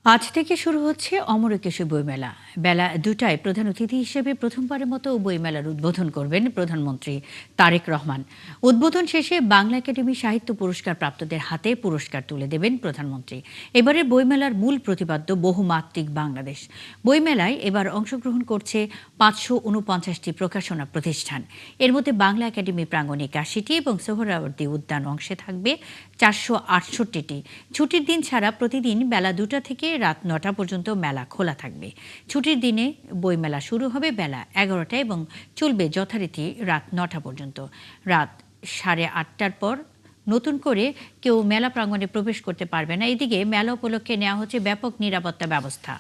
আজ থেকে শুরু হচ্ছে অমর একুশে বইমেলা। বেলা ২টায় প্রধান অতিথি হিসেবে প্রথমবারের মতো বইমেলার উদ্বোধন করবেন প্রধানমন্ত্রী তারেক রহমান। উদ্বোধন শেষে বাংলা একাডেমি সাহিত্য পুরস্কার প্রাপ্তদের হাতে পুরস্কার তুলে দেবেন প্রধানমন্ত্রী। এবারের বইমেলার মূল প্রতিপাদ্য বহুমাত্রিক বাংলাদেশ। বইমেলায় এবার অংশগ্রহণ করছে ৫৪৯টি প্রকাশনা প্রতিষ্ঠান। এর মধ্যে বাংলা একাডেমি প্রাঙ্গণে ৮১টি এবং সোহরাওয়ার্দী উদ্যান অংশে থাকবে ৪৬৮টি। ছুটির দিন ছাড়া প্রতিদিন বেলা ২টা থেকে রাত ৯টা পর্যন্ত মেলা খোলা থাকবে। ছুটির দিনে বইমেলা শুরু হবে বেলা ১১টায় এবং চলবে যথারীতি রাত ৯টা পর্যন্ত। রাত ৮:৩০টার পর নতুন করে কেউ মেলা প্রাঙ্গণে প্রবেশ করতে পারবে না। এদিকে মেলা উপলক্ষে নেওয়া হচ্ছে ব্যাপক নিরাপত্তা ব্যবস্থা।